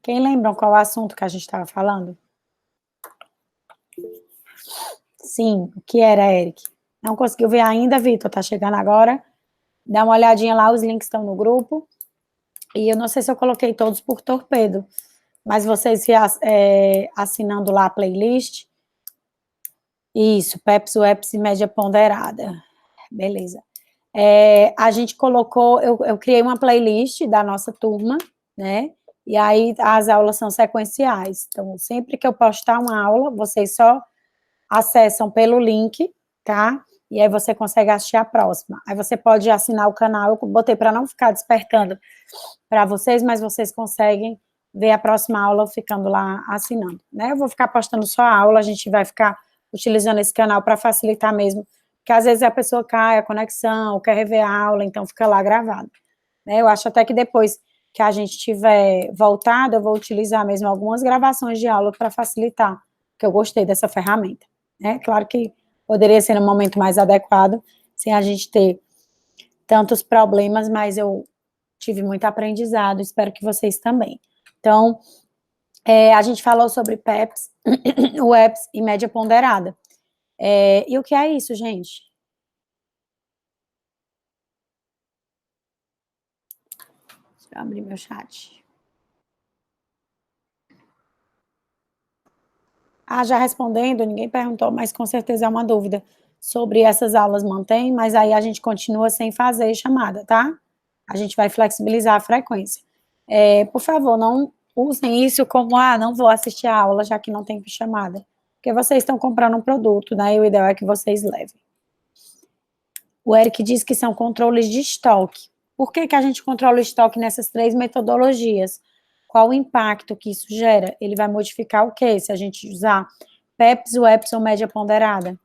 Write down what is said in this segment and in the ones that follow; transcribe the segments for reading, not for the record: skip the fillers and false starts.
Quem lembra qual é o assunto que a gente estava falando? Sim, o que era, Eric? Não conseguiu ver ainda, Vitor? Tá chegando agora? Dá uma olhadinha lá, os links estão no grupo. E eu não sei se eu coloquei todos por torpedo, mas vocês assinando lá a playlist. Isso, Pepsi, Webs e média ponderada. Beleza. A gente colocou, eu criei uma playlist da nossa turma, né? E aí as aulas são sequenciais. Então, sempre que eu postar uma aula, vocês só acessam pelo link, tá? E aí você consegue assistir a próxima. Aí você pode assinar o canal, eu botei para não ficar despertando para vocês, mas vocês conseguem ver a próxima aula ficando lá assinando, né? Eu vou ficar postando só a aula, a gente vai ficar utilizando esse canal para facilitar mesmo, porque às vezes a pessoa cai a conexão, ou quer rever a aula, então fica lá gravado, né? Eu acho até que depois que a gente tiver voltado, eu vou utilizar mesmo algumas gravações de aula para facilitar, porque eu gostei dessa ferramenta, né? Claro que poderia ser um momento mais adequado, sem a gente ter tantos problemas, mas eu tive muito aprendizado, espero que vocês também. Então, a gente falou sobre PEPs, WEPs e média ponderada. E o que é isso, gente? Deixa eu abrir meu chat. Já respondendo, ninguém perguntou, mas com certeza é uma dúvida sobre essas aulas mantém, mas aí a gente continua sem fazer chamada, tá? A gente vai flexibilizar a frequência. Por favor, não usem isso como, não vou assistir a aula, já que não tem chamada. Porque vocês estão comprando um produto, né? E o ideal é que vocês levem. O Eric diz que são controles de estoque. Por que a gente controla o estoque nessas 3 metodologias? Qual o impacto que isso gera? Ele vai modificar o quê? Se a gente usar PEPs, WEPs ou média ponderada?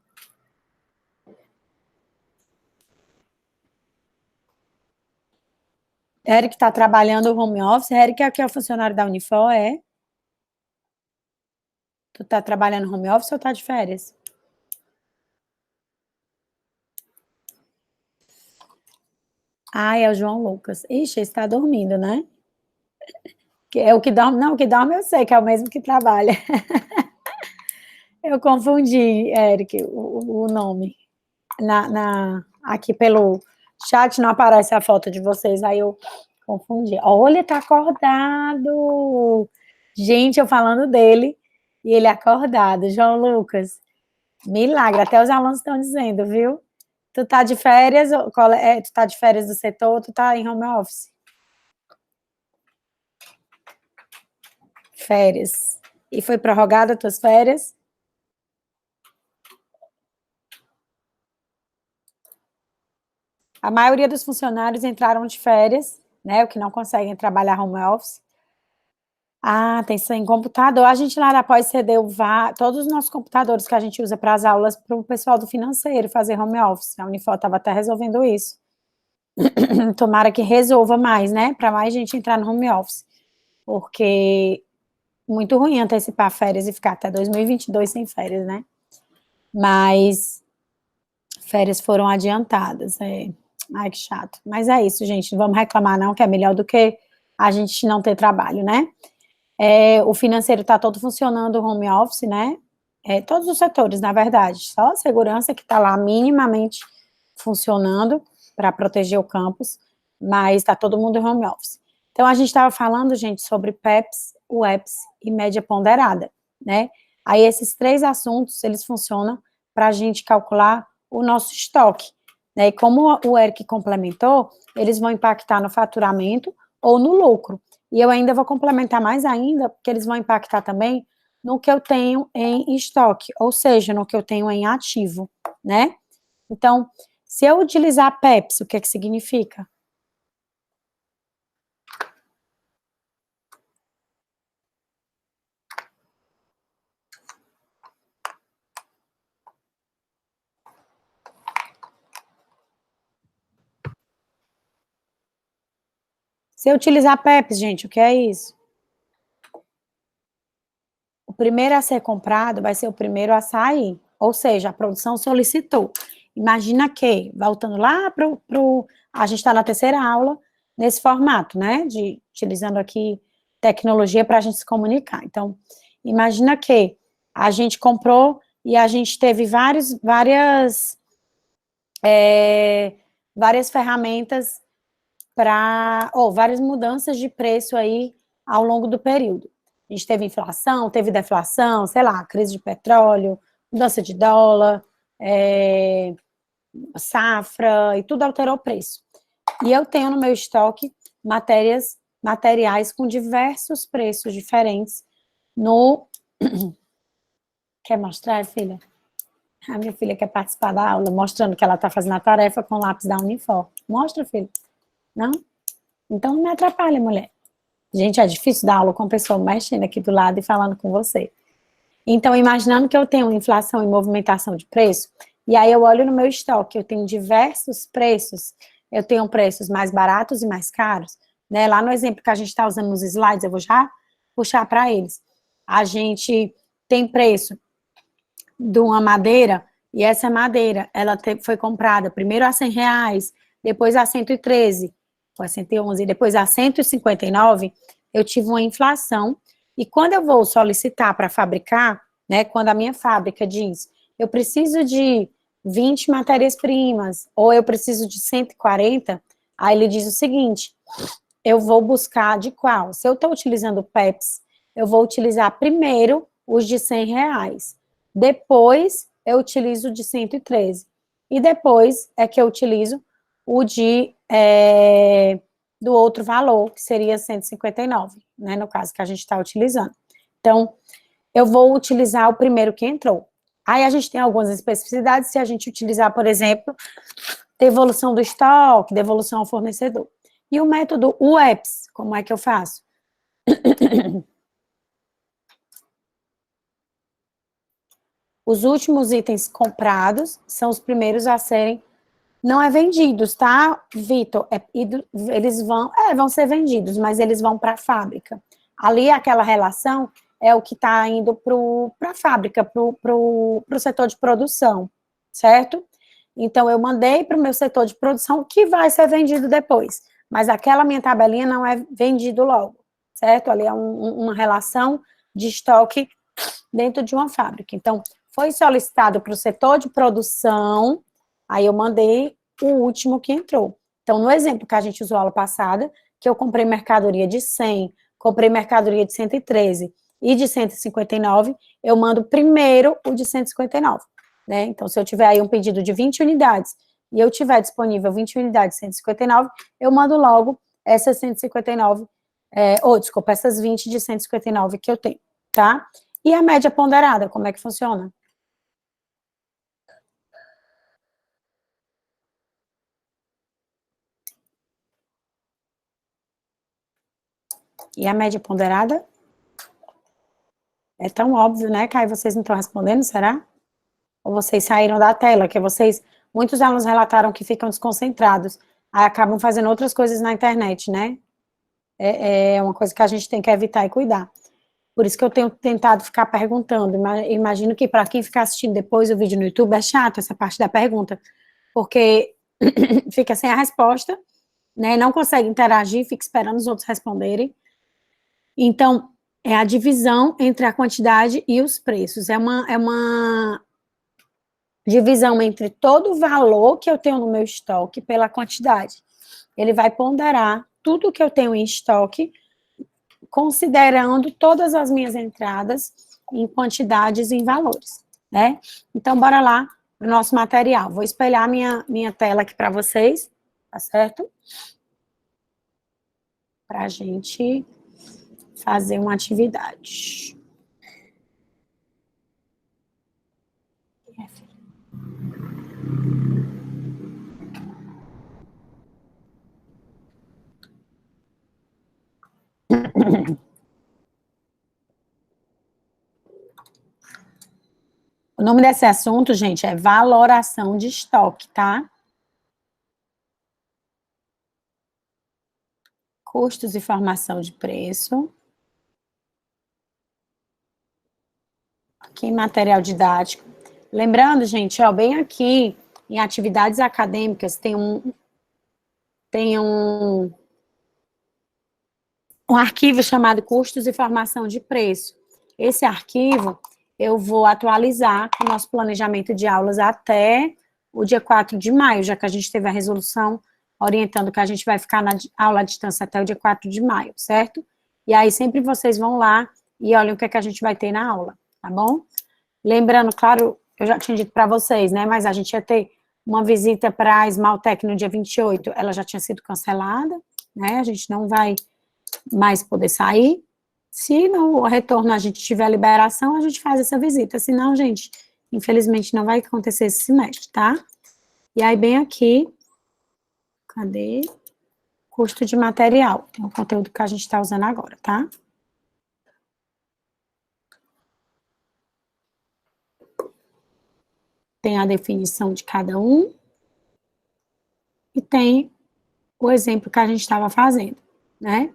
Eric está trabalhando home office. Eric aqui é o funcionário da Unifor, é? Tu está trabalhando home office ou está de férias? É o João Lucas. Ixi, ele está dormindo, né? Que é o que dorme, não, o que dorme eu sei, que é o mesmo que trabalha. Eu confundi, Eric, o nome. Aqui pelo chat não aparece a foto de vocês, aí eu confundi. Olha, tá acordado! Gente, eu falando dele, e ele acordado. João Lucas, milagre, até os alunos estão dizendo, viu? Tu tá de férias, tu tá de férias do setor, tu tá em home office? Férias. E foi prorrogada as tuas férias? A maioria dos funcionários entraram de férias, né? O que não conseguem trabalhar home office. Tem sem computador. A gente lá na pós cedeu todos os nossos computadores que a gente usa para as aulas para o pessoal do financeiro fazer home office. A Unifor estava até resolvendo isso. Tomara que resolva mais, né? Para mais gente entrar no home office. Porque muito ruim antecipar férias e ficar até 2022 sem férias, né? Mas férias foram adiantadas. Ai, que chato. Mas é isso, gente. Não vamos reclamar, não, que é melhor do que a gente não ter trabalho, né? O financeiro está todo funcionando home office, né? Todos os setores, na verdade. Só a segurança que está lá minimamente funcionando para proteger o campus, mas está todo mundo em home office. Então, a gente estava falando, gente, sobre PEPs, WEPs e média ponderada, né? Aí, esses 3 assuntos, eles funcionam para a gente calcular o nosso estoque, né? E como o Eric complementou, eles vão impactar no faturamento ou no lucro. E eu ainda vou complementar mais ainda, porque eles vão impactar também no que eu tenho em estoque, ou seja, no que eu tenho em ativo, né? Então, se eu utilizar a Pepsi, o que que significa? Se eu utilizar a Pepsi, gente, o que é isso? O primeiro a ser comprado vai ser o primeiro a sair, ou seja, a produção solicitou. Imagina que, voltando lá a gente está na terceira aula, nesse formato, né, utilizando aqui tecnologia para a gente se comunicar. Então, imagina que a gente comprou e a gente teve várias ferramentas várias mudanças de preço aí ao longo do período. A gente teve inflação, teve deflação, sei lá, crise de petróleo, mudança de dólar, safra, e tudo alterou o preço. E eu tenho no meu estoque materiais com diversos preços diferentes no... Quer mostrar, filha? A minha filha quer participar da aula, mostrando que ela está fazendo a tarefa com o lápis da Unifor. Mostra, filha. Não? Então não me atrapalha, mulher. Gente, é difícil dar aula com a pessoa mexendo aqui do lado e falando com você. Então, imaginando que eu tenho inflação e movimentação de preço, e aí eu olho no meu estoque, eu tenho diversos preços, eu tenho preços mais baratos e mais caros, né? Lá no exemplo que a gente está usando nos slides, eu vou já puxar para eles. A gente tem preço de uma madeira, e essa madeira, ela foi comprada primeiro a R$100, depois a 113, foi a 111, depois a 159, eu tive uma inflação, e quando eu vou solicitar para fabricar, né, quando a minha fábrica diz, eu preciso de 20 matérias-primas, ou eu preciso de 140, aí ele diz o seguinte, eu vou buscar de qual? Se eu estou utilizando o PEPS, eu vou utilizar primeiro os de R$100, depois eu utilizo o de 113, e depois é que eu utilizo o do outro valor, que seria 159, né, no caso que a gente está utilizando. Então, eu vou utilizar o primeiro que entrou. Aí a gente tem algumas especificidades, se a gente utilizar, por exemplo, devolução do estoque, devolução ao fornecedor. E o método UEPS, como é que eu faço? Os últimos itens comprados são os primeiros a serem, não é vendidos, tá, Vitor? Eles vão ser vendidos, mas eles vão para a fábrica. Ali, aquela relação é o que está indo para a fábrica, para o setor de produção, certo? Então, eu mandei para o meu setor de produção, que vai ser vendido depois, mas aquela minha tabelinha não é vendido logo, certo? Ali é uma relação de estoque dentro de uma fábrica. Então, foi solicitado para o setor de produção, aí eu mandei o último que entrou. Então, no exemplo que a gente usou aula passada, que eu comprei mercadoria de 100, comprei mercadoria de 113 e de 159, eu mando primeiro o de 159, né? Então, se eu tiver aí um pedido de 20 unidades e eu tiver disponível 20 unidades de 159, eu mando logo essas 159, desculpa, essas 20 de 159 que eu tenho, tá? E a média ponderada, como é que funciona? E a média ponderada? É tão óbvio, né, Caio? Vocês não estão respondendo, será? Ou vocês saíram da tela, que muitos alunos relataram que ficam desconcentrados, aí acabam fazendo outras coisas na internet, né? É uma coisa que a gente tem que evitar e cuidar. Por isso que eu tenho tentado ficar perguntando. Imagino que para quem ficar assistindo depois o vídeo no YouTube é chato essa parte da pergunta, porque fica sem a resposta, né? Não consegue interagir, fica esperando os outros responderem. Então, é a divisão entre a quantidade e os preços. É uma divisão entre todo o valor que eu tenho no meu estoque pela quantidade. Ele vai ponderar tudo que eu tenho em estoque, considerando todas as minhas entradas em quantidades e em valores, né? Então, bora lá para o nosso material. Vou espelhar minha tela aqui para vocês, tá certo? Para a gente fazer uma atividade. O nome desse assunto, gente, é valoração de estoque, tá? Custos e formação de preço. Aqui, material didático. Lembrando, gente, ó, bem aqui, em atividades acadêmicas, tem um um arquivo chamado Custos e Formação de Preço. Esse arquivo eu vou atualizar com o nosso planejamento de aulas até o dia 4 de maio, já que a gente teve a resolução orientando que a gente vai ficar na aula à distância até o dia 4 de maio, certo? E aí sempre vocês vão lá e olhem o que é que a gente vai ter na aula, tá bom? Lembrando, claro, eu já tinha dito para vocês, né, mas a gente ia ter uma visita para a Esmaltec no dia 28, ela já tinha sido cancelada, né, a gente não vai mais poder sair. Se no retorno a gente tiver liberação, a gente faz essa visita, senão, gente, infelizmente não vai acontecer esse semestre, tá? E aí, bem aqui, cadê? Custo de material, é o conteúdo que a gente está usando agora, tá? Tem a definição de cada um e tem o exemplo que a gente estava fazendo, né?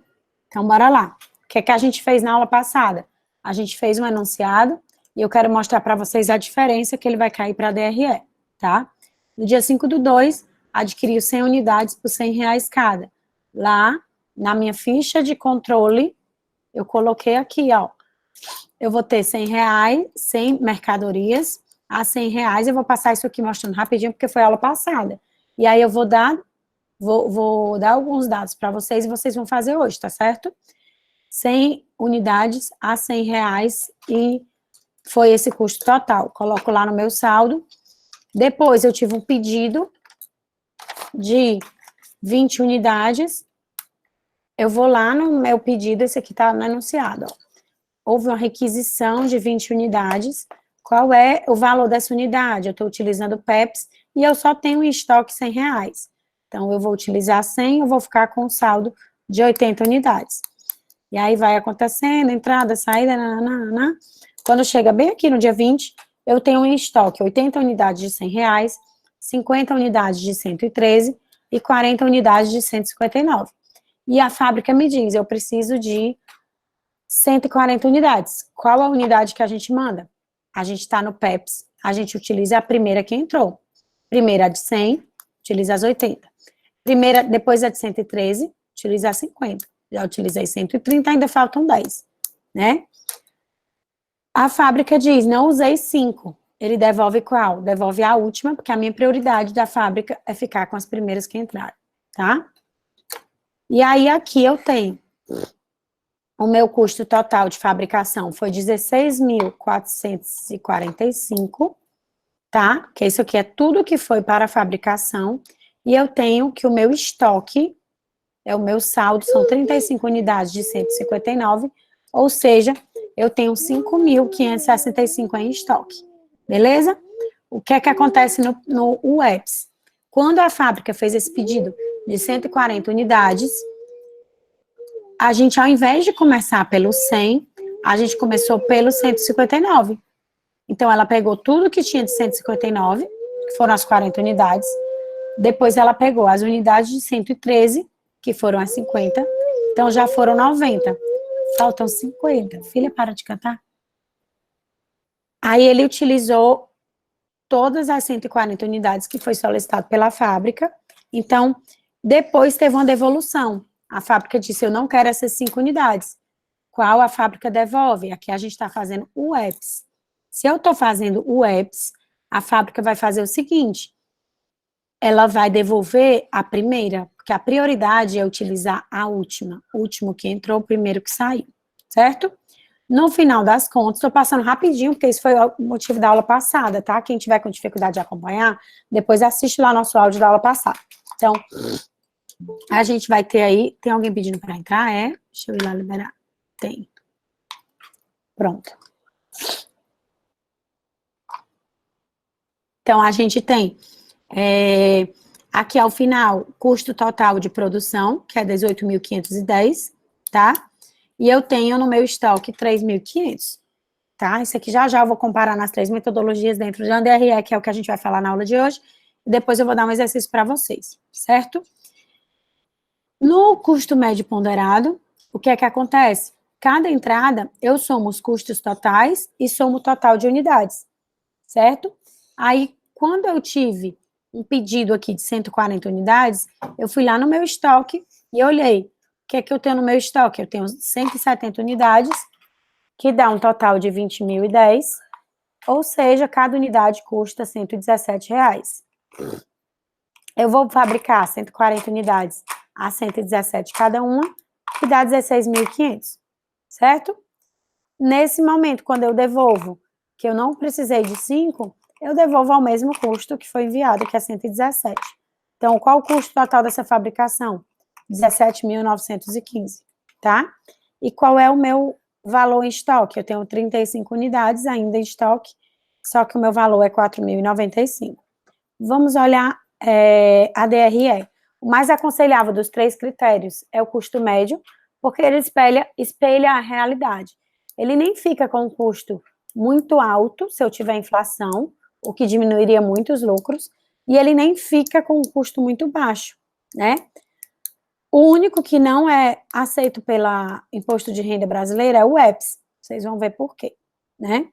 Então, bora lá. O que é que a gente fez na aula passada? A gente fez um enunciado e eu quero mostrar para vocês a diferença que ele vai cair para a DRE, tá? No dia 5/2, adquiriu 100 unidades por R$100 cada. Lá, na minha ficha de controle, eu coloquei aqui, ó, eu vou ter R$100, 100 mercadorias, a R$100, eu vou passar isso aqui mostrando rapidinho, porque foi a aula passada. E aí eu vou dar alguns dados para vocês e vocês vão fazer hoje, tá certo? 100 unidades a R$100 e foi esse custo total. Coloco lá no meu saldo. Depois eu tive um pedido de 20 unidades. Eu vou lá no meu pedido, esse aqui tá no enunciado, ó. Houve uma requisição de 20 unidades. Qual é o valor dessa unidade? Eu estou utilizando o PEPS e eu só tenho em estoque R$100. Então, eu vou utilizar 100, eu vou ficar com um saldo de 80 unidades. E aí vai acontecendo, entrada, saída, nananana. Quando chega bem aqui no dia 20, eu tenho em estoque 80 unidades de R$100, 50 unidades de 113 e 40 unidades de 159. E a fábrica me diz, eu preciso de 140 unidades. Qual a unidade que a gente manda? A gente está no PEPS, a gente utiliza a primeira que entrou. Primeira a de 100, utiliza as 80. Primeira, depois a de 113, utiliza as 50. Já utilizei 130, ainda faltam 10, né? A fábrica diz, não usei 5. Ele devolve qual? Devolve a última, porque a minha prioridade da fábrica é ficar com as primeiras que entraram, tá? E aí, aqui eu tenho o meu custo total de fabricação foi 16.445, tá? Que isso aqui é tudo que foi para a fabricação. E eu tenho que o meu estoque, o meu saldo, são 35 unidades de 159, ou seja, eu tenho 5.565 em estoque, beleza? O que é que acontece no UEPS? Quando a fábrica fez esse pedido de 140 unidades, a gente, ao invés de começar pelo 100, a gente começou pelo 159. Então, ela pegou tudo que tinha de 159, que foram as 40 unidades, depois ela pegou as unidades de 113, que foram as 50, então já foram 90. Faltam 50. Filha, para de cantar. Aí ele utilizou todas as 140 unidades que foi solicitado pela fábrica, então, depois teve uma devolução. A fábrica disse, eu não quero essas 5 unidades. Qual a fábrica devolve? Aqui a gente está fazendo o EPS. Se eu estou fazendo o EPS, a fábrica vai fazer o seguinte, ela vai devolver a primeira, porque a prioridade é utilizar a última, o último que entrou, o primeiro que saiu, certo? No final das contas, estou passando rapidinho, porque isso foi o motivo da aula passada, tá? Quem tiver com dificuldade de acompanhar, depois assiste lá nosso áudio da aula passada. Então, a gente vai ter aí, tem alguém pedindo para entrar? É? Deixa eu ir lá liberar. Tem. Pronto. Então, a gente tem, aqui ao final, custo total de produção, que é 18.510, tá? E eu tenho no meu estoque 3.500, tá? Isso aqui já eu vou comparar nas 3 metodologias dentro de ANDRE, que é o que a gente vai falar na aula de hoje, e depois eu vou dar um exercício para vocês, certo? No custo médio ponderado, o que é que acontece? Cada entrada, eu somo os custos totais e somo o total de unidades, certo? Aí, quando eu tive um pedido aqui de 140 unidades, eu fui lá no meu estoque e olhei que é que eu tenho no meu estoque? Eu tenho 170 unidades, que dá um total de 20.010, ou seja, cada unidade custa R$ 117. Eu vou fabricar 140 unidades a 117 cada uma, que dá 16.500, certo? Nesse momento, quando eu devolvo, que eu não precisei de 5, eu devolvo ao mesmo custo que foi enviado, que é 117. Então, qual o custo total dessa fabricação? 17.915, tá? E qual é o meu valor em estoque? Eu tenho 35 unidades ainda em estoque, só que o meu valor é 4.095. Vamos olhar a DRE. O mais aconselhável dos 3 critérios é o custo médio, porque ele espelha a realidade. Ele nem fica com um custo muito alto se eu tiver inflação, o que diminuiria muito os lucros, e ele nem fica com um custo muito baixo, né? O único que não é aceito pela Imposto de Renda Brasileira é o EPS. Vocês vão ver por quê, né?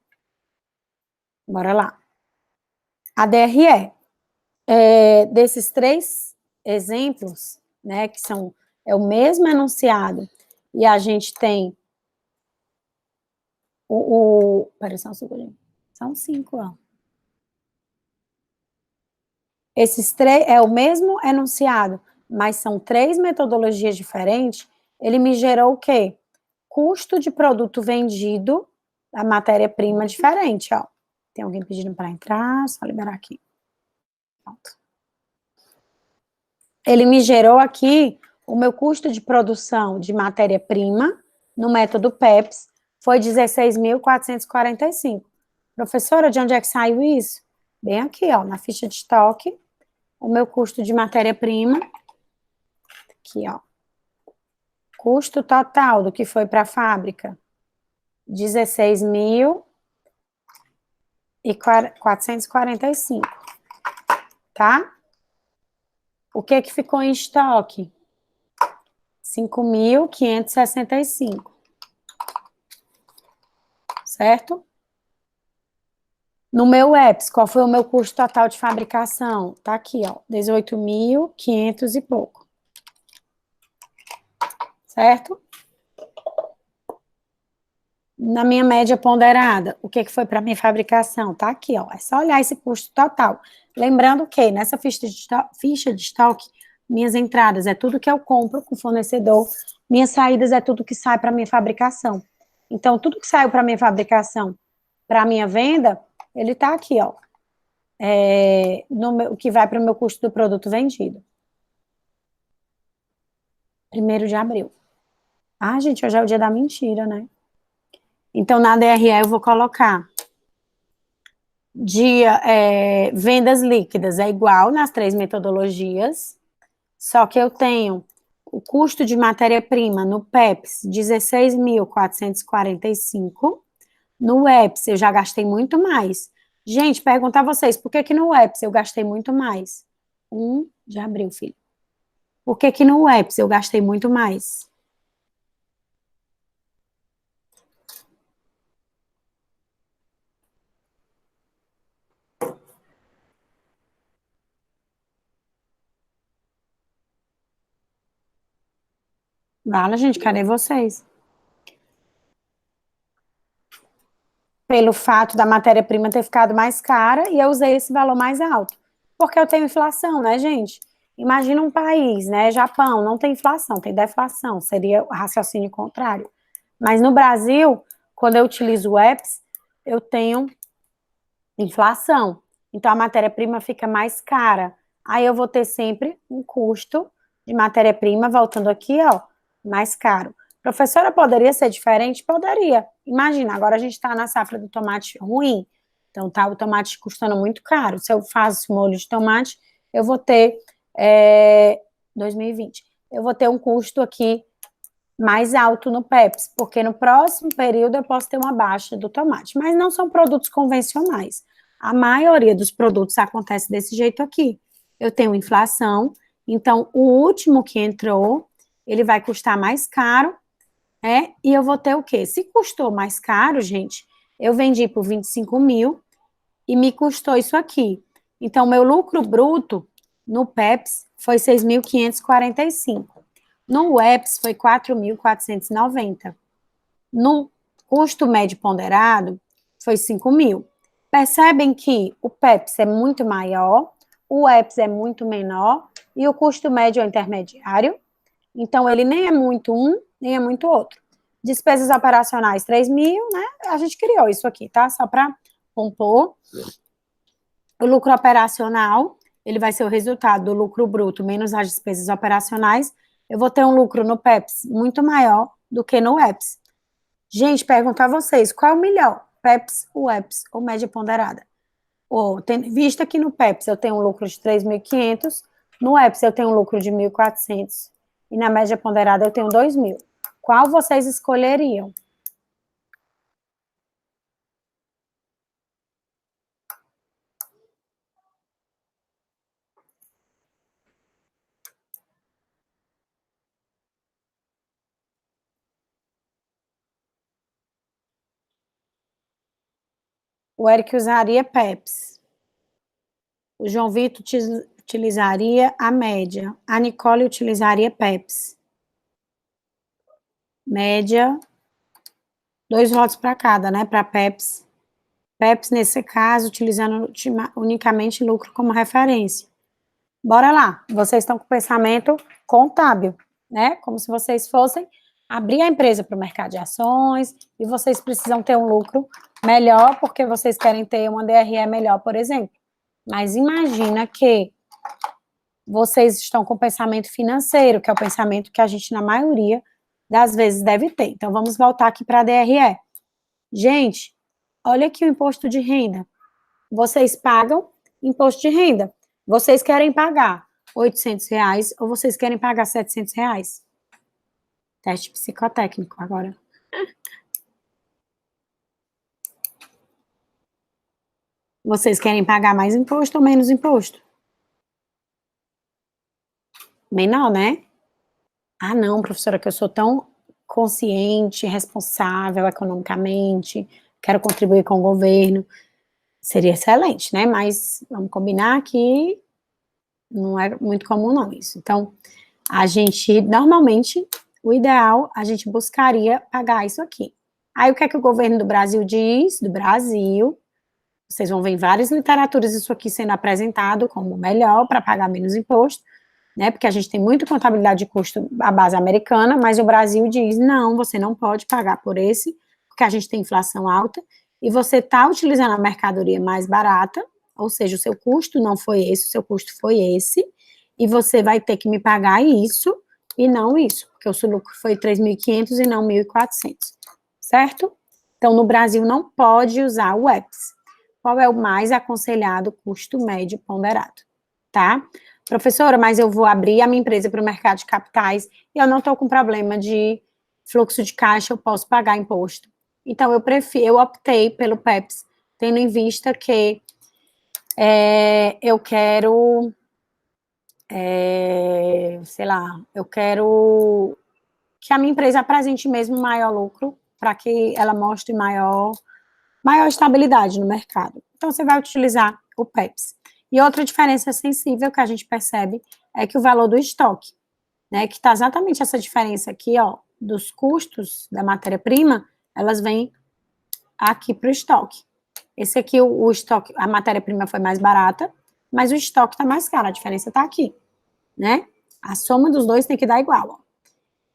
Bora lá. A DRE. Desses 3 exemplos, né, que é o mesmo enunciado, e a gente tem peraí, só um segundinho. São 5, ó. Esses 3 é o mesmo enunciado, mas são 3 metodologias diferentes. Ele me gerou o quê? Custo de produto vendido, a matéria-prima diferente, ó. Tem alguém pedindo para entrar, só liberar aqui. Pronto. Ele me gerou aqui o meu custo de produção de matéria-prima no método PEPS foi 16.445. Professora, de onde é que saiu isso? Bem aqui, ó, na ficha de estoque, o meu custo de matéria-prima, aqui, ó, custo total do que foi para a fábrica, 16.445, tá? O que ficou em estoque? 5.565. Certo? No meu EPS, qual foi o meu custo total de fabricação? Tá aqui, ó, 18.500 e pouco. Certo? Na minha média ponderada, o que foi para minha fabricação? Tá aqui, ó, é só olhar esse custo total. Lembrando que nessa ficha de estoque, minhas entradas é tudo que eu compro com o fornecedor, minhas saídas é tudo que sai para minha fabricação. Então, tudo que saiu para minha fabricação, para minha venda, ele tá aqui, ó, o que vai para o meu custo do produto vendido. 1º de abril. Ah, gente, hoje é o dia da mentira, né? Então, na DRE eu vou colocar vendas líquidas é igual nas 3 metodologias, só que eu tenho o custo de matéria-prima no PEPS, 16.445. No EPS, eu já gastei muito mais. Gente, perguntar a vocês, por que no EPS eu gastei muito mais? 1 de abril, filho. Por que no EPS eu gastei muito mais? Fala, gente, cadê vocês? Pelo fato da matéria-prima ter ficado mais cara e eu usei esse valor mais alto. Porque eu tenho inflação, né, gente? Imagina um país, né, Japão, não tem inflação, tem deflação, seria o raciocínio contrário. Mas no Brasil, quando eu utilizo o EPS, eu tenho inflação. Então, a matéria-prima fica mais cara. Aí eu vou ter sempre um custo de matéria-prima, voltando aqui, ó, mais caro. Professora, poderia ser diferente? Poderia. Imagina, agora a gente está na safra do tomate ruim. Então, tá o tomate custando muito caro. Se eu faço molho de tomate, eu vou ter, 2020, eu vou ter um custo aqui mais alto no PEPS, porque no próximo período eu posso ter uma baixa do tomate. Mas não são produtos convencionais. A maioria dos produtos acontece desse jeito aqui. Eu tenho inflação, então o último que entrou, ele vai custar mais caro, e eu vou ter o quê? Se custou mais caro, gente, eu vendi por 25 mil e me custou isso aqui. Então, meu lucro bruto no PEPS foi 6.545. No EPS foi 4.490. No custo médio ponderado foi 5.000. Percebem que o PEPS é muito maior, o EPS é muito menor e o custo médio é intermediário. Então, ele nem é muito um, nem é muito outro. Despesas operacionais, 3.000, né? A gente criou isso aqui, tá? Só para compor. O lucro operacional, ele vai ser o resultado do lucro bruto menos as despesas operacionais. Eu vou ter um lucro no PEPS muito maior do que no EPS. Gente, pergunto a vocês, qual é o melhor? PEPS, ou EPS, ou média ponderada? Visto que no PEPS eu tenho um lucro de 3.500, no EPS eu tenho um lucro de 1.400 e na média ponderada eu tenho 2.000. Qual vocês escolheriam? O Eric usaria PEPS. O João Vitor utilizaria a média. A Nicole utilizaria PEPS. Média, 2 votos para cada, né? Para PEPS. PEPS, nesse caso, utilizando unicamente lucro como referência. Bora lá, vocês estão com pensamento contábil, né? Como se vocês fossem abrir a empresa para o mercado de ações e vocês precisam ter um lucro melhor porque vocês querem ter uma DRE melhor, por exemplo. Mas imagina que vocês estão com pensamento financeiro, que é o pensamento que a gente, na maioria das vezes, deve ter. Então, vamos voltar aqui para a DRE. Gente, olha aqui o imposto de renda. Vocês pagam imposto de renda. Vocês querem pagar R$ 800 ou vocês querem pagar R$ 700? Teste psicotécnico agora. Vocês querem pagar mais imposto ou menos imposto? Menor, né? Ah, não, professora, que eu sou tão consciente, responsável economicamente, quero contribuir com o governo. Seria excelente, né? Mas vamos combinar que não é muito comum não isso. Então, a gente, normalmente, o ideal, a gente buscaria pagar isso aqui. Aí, o que é que o governo do Brasil diz? Do Brasil, vocês vão ver em várias literaturas isso aqui sendo apresentado como melhor para pagar menos imposto, né? Porque a gente tem muito contabilidade de custo à base americana, mas o Brasil diz, não, você não pode pagar por esse, porque a gente tem inflação alta, e você está utilizando a mercadoria mais barata, ou seja, o seu custo não foi esse, o seu custo foi esse, e você vai ter que me pagar isso e não isso, porque o seu lucro foi 3.500 e não 1.400, certo? Então, no Brasil, não pode usar o EPS. Qual é o mais aconselhado custo médio ponderado, tá? Professora, mas eu vou abrir a minha empresa para o mercado de capitais e eu não estou com problema de fluxo de caixa, eu posso pagar imposto. Então, eu optei pelo PEPS, tendo em vista que eu quero, sei lá, eu quero que a minha empresa apresente mesmo maior lucro, para que ela mostre maior estabilidade no mercado. Então, você vai utilizar o PEPS. E outra diferença sensível que a gente percebe é que o valor do estoque, né, que está exatamente essa diferença aqui, ó, dos custos da matéria-prima, elas vêm aqui para o estoque. Esse aqui, o estoque, a matéria-prima foi mais barata, mas o estoque está mais caro, a diferença está aqui, né? A soma dos dois tem que dar igual, ó.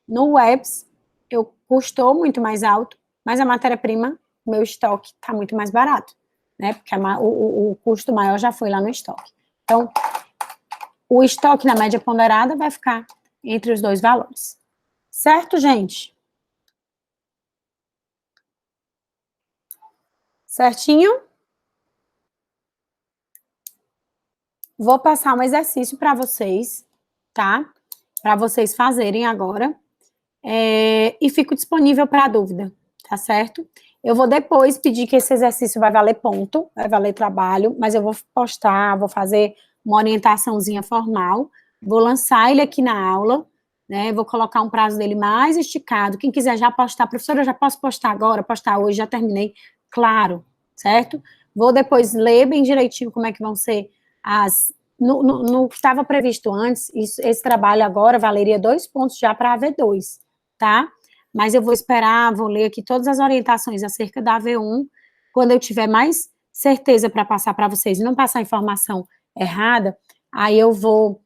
No Webs, eu custou muito mais alto, mas a matéria-prima, meu estoque, está muito mais barato, né? Porque o custo maior já foi lá no estoque. Então, o estoque na média ponderada vai ficar entre os dois valores. Certo, gente? Certinho? Vou passar um exercício para vocês, tá? Para vocês fazerem agora. E fico disponível para dúvida, tá certo? Eu vou depois pedir que esse exercício vai valer ponto, vai valer trabalho, mas eu vou postar, vou fazer uma orientaçãozinha formal, vou lançar ele aqui na aula, né? Vou colocar um prazo dele mais esticado. Quem quiser já postar, professora, eu já posso postar agora, postar hoje, já terminei. Claro, certo? Vou depois ler bem direitinho como é que vão ser no que estava previsto antes, esse trabalho agora valeria 2 pontos já para a AV2, tá? Mas eu vou esperar, vou ler aqui todas as orientações acerca da AV1, quando eu tiver mais certeza para passar para vocês e não passar informação errada, aí eu vou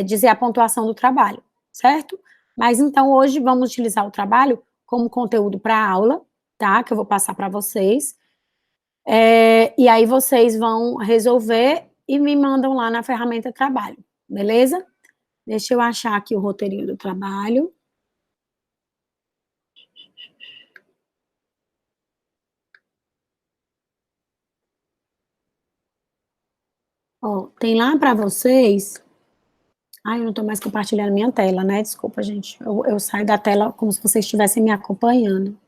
dizer a pontuação do trabalho, certo? Mas então hoje vamos utilizar o trabalho como conteúdo para a aula, tá? Que eu vou passar para vocês. E aí vocês vão resolver e me mandam lá na ferramenta trabalho, beleza? Deixa eu achar aqui o roteirinho do trabalho. Ó, tem lá para vocês. Ai, eu não estou mais compartilhando minha tela, né? Desculpa, gente. Eu saio da tela como se vocês estivessem me acompanhando.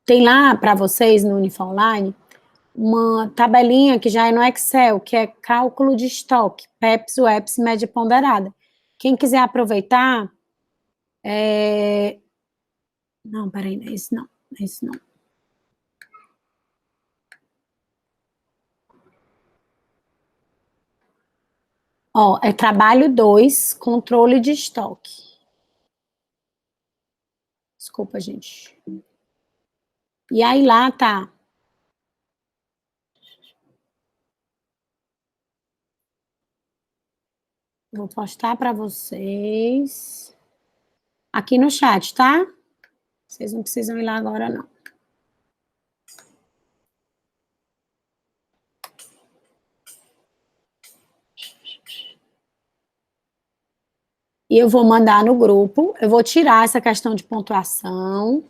Tem lá para vocês no Uniformline uma tabelinha que já é no Excel, que é cálculo de estoque, PEPS, UEPS, média ponderada. Quem quiser aproveitar, Não, peraí, não é isso não, é isso não. Ó, é trabalho 2, controle de estoque. Desculpa, gente. E aí lá tá. Vou postar para vocês aqui no chat, tá? Vocês não precisam ir lá agora, não. E eu vou mandar no grupo. Eu vou tirar essa questão de pontuação.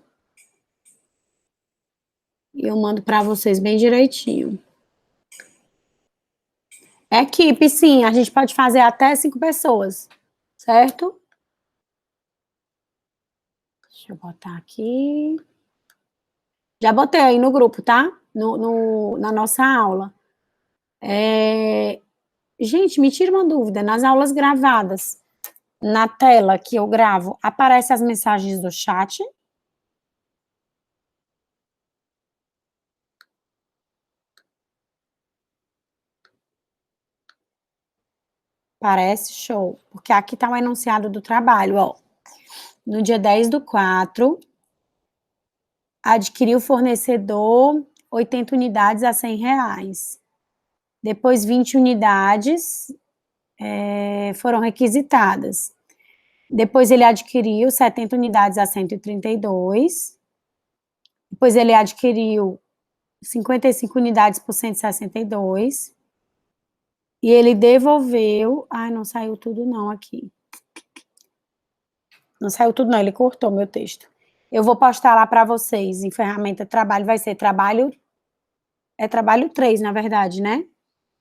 E eu mando para vocês bem direitinho. Equipe, sim, a gente pode fazer até 5 pessoas, certo? Deixa eu botar aqui. Já botei aí no grupo, tá? Na nossa aula. Gente, me tira uma dúvida. Nas aulas gravadas, na tela que eu gravo, aparecem as mensagens do chat? Parece show. Porque aqui tá o enunciado do trabalho, ó. No dia 10/4, adquiriu o fornecedor 80 unidades a R$100. Depois 20 unidades foram requisitadas. Depois ele adquiriu 70 unidades a 132. Depois ele adquiriu 55 unidades por 162. E ele devolveu... Ai, não saiu tudo não aqui. Não saiu tudo não, ele cortou meu texto. Eu vou postar lá para vocês em ferramenta trabalho, vai ser trabalho... É trabalho 3, na verdade, né?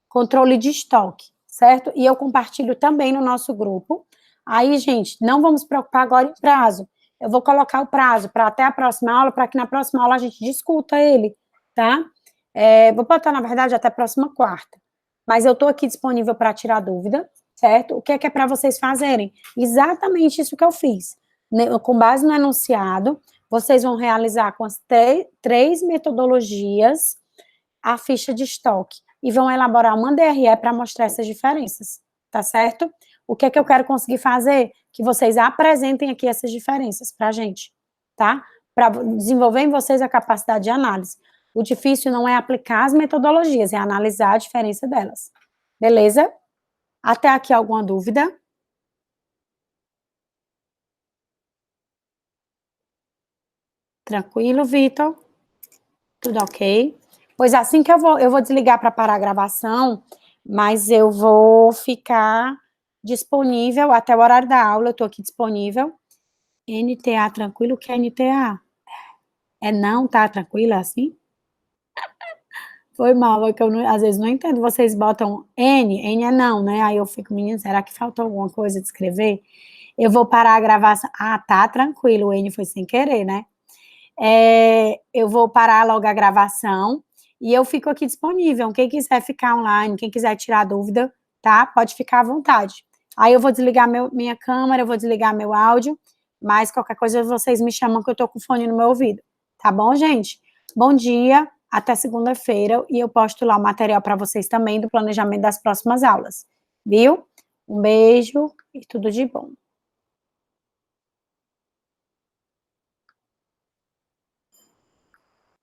Controle de estoque, certo? E eu compartilho também no nosso grupo. Aí, gente, não vamos preocupar agora em prazo. Eu vou colocar o prazo para até a próxima aula, para que na próxima aula a gente discuta ele, tá? Vou botar, na verdade, até a próxima quarta. Mas eu estou aqui disponível para tirar dúvida, certo? O que é para vocês fazerem? Exatamente isso que eu fiz. Com base no enunciado, vocês vão realizar com as 3 metodologias a ficha de estoque e vão elaborar uma DRE para mostrar essas diferenças, tá certo? O que é que eu quero conseguir fazer? Que vocês apresentem aqui essas diferenças para a gente, tá? Para desenvolver em vocês a capacidade de análise. O difícil não é aplicar as metodologias, é analisar a diferença delas. Beleza? Até aqui alguma dúvida? Tranquilo, Vitor? Tudo ok? Pois assim que eu vou desligar para parar a gravação, mas eu vou ficar disponível até o horário da aula, eu estou aqui disponível. NTA, tranquilo, o que é NTA? É não, tá tranquila assim? Foi mal, é que eu às vezes não entendo, vocês botam N é não, né? Aí eu fico, menina, será que faltou alguma coisa de escrever? Eu vou parar a gravação, tá tranquilo, o N foi sem querer, né? Eu vou parar logo a gravação e eu fico aqui disponível. Quem quiser ficar online, quem quiser tirar dúvida, tá? Pode ficar à vontade. Aí eu vou desligar minha câmera, eu vou desligar meu áudio, mas qualquer coisa vocês me chamam que eu tô com o fone no meu ouvido. Tá bom, gente? Bom dia, até segunda-feira e eu posto lá o material para vocês também do planejamento das próximas aulas, viu? Um beijo e tudo de bom.